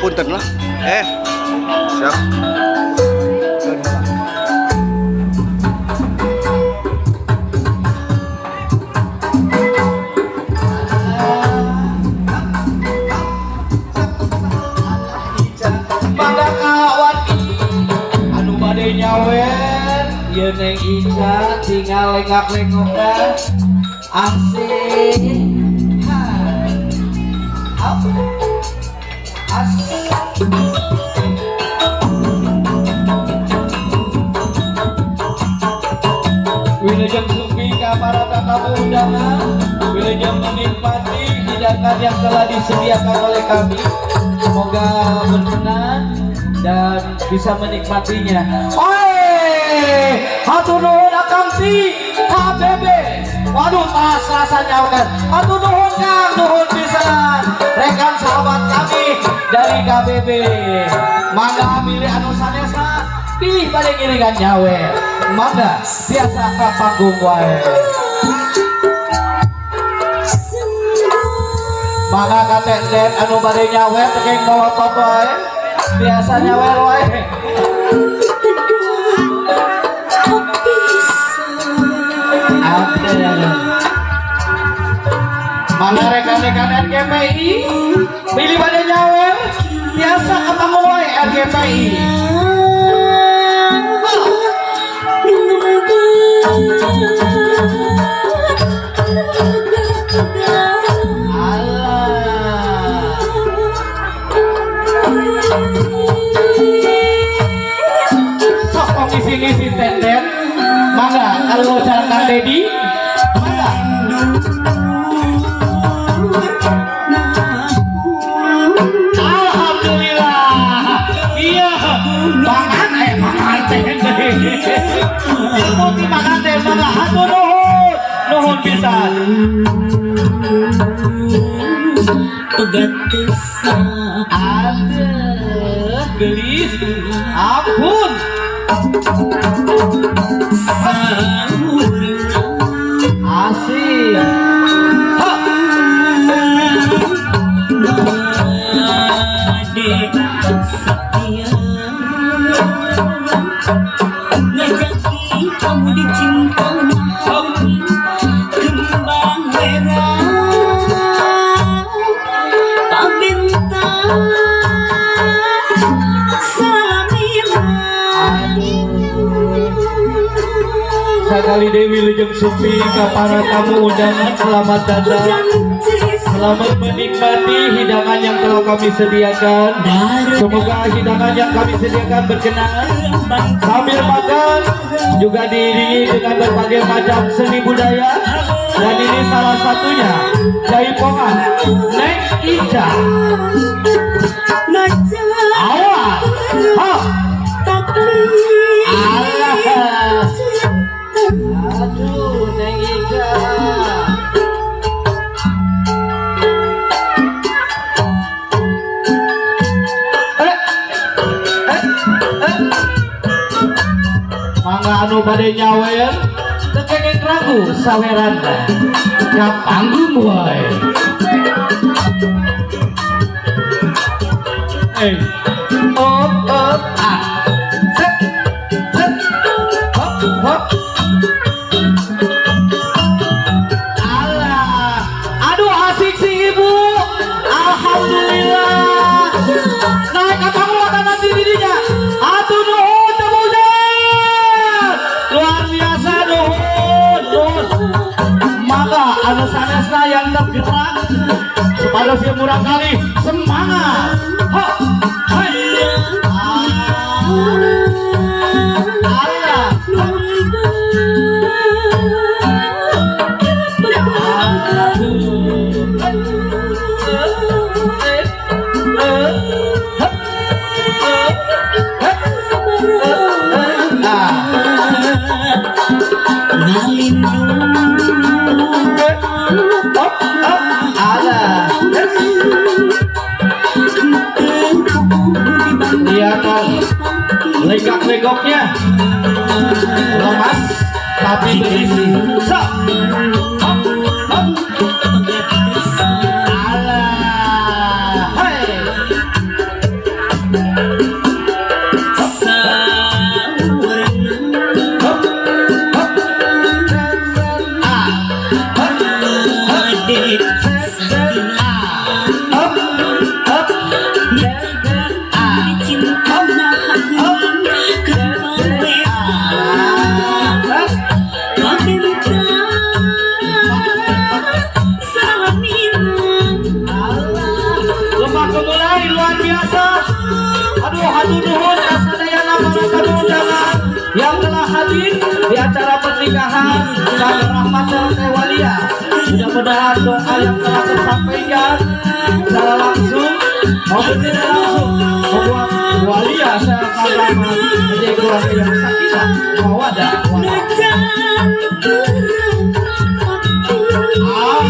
punten lah. Siap. Pada kawan anu bade nyawer ieu neng Ica tinggal lengak-lengokan asik. Wilujeng sumbi ka para tamu undangan, wilujeng menikmati hidangan yang telah disediakan oleh kami. Semoga berkenan dan bisa menikmatinya. Oi, hatur nuhun Akang Ti, KBB. Waduh, tas rasanya kan. Hatur nuhun Kang, nuhun pisan. Rekan sahabat kami dari KBB. Mangga milih anu sanesa, pilih bade ngiringan nyawer. Mangga biasa ka panggung wae. Mangga katenden anu bade nyawer tekeng bawa foto wae. Biasa nyawer wae. Mangga rekan-rekan RGPI pilih bade nyawer. Biasa ketemu wae RGPI. Sok ngisi-ngisi tenden. Mangga kalau Kang Dedi. Mangga. Alhamdulillah. Iya. Mangan teh. Ilmu makan teh mangga hatur nuhun. Nuhun pisan. Aduh, gelis. Ampun. Asik. Sakali Dewi Lujeng Sumbi ka para tamu undangan, selamat datang. Selamat menikmati hidangan yang telah kami sediakan. Semoga hidangan yang kami sediakan berkenan. Sambil makan juga diiringi dengan berbagai macam seni budaya. Dan ini salah satunya jaipongan Neng Ica. Awal. Allah. Aduh, Neng Ica. Mangga anu bade nyawer tekeng ragu saweranda ka panggung wae. Hop. Alah, aduh asik si ibu. Alhamdulillah. Naik ke panggung nanti dirinya. Aduh nuhun temujan. Luar biasa nuhun. Maka anu sanesna yang tergerak kepada si murah kali semangat. Hop. Lihatkan legok-legoknya lemas tapi berisi. luar biasa. Aduh, hatur nuhun kasadayana para tamu undangan yang telah hadir di acara pernikahan Kang Rahmat dan Teh Walia. Mudah-mudahan doa yang telah tersampaikan secara langsung maupun tidak langsung membuat Walia serta Kang Rahmat menjadi keluarga yang sakinah, mawaddah, warahmah. Ah.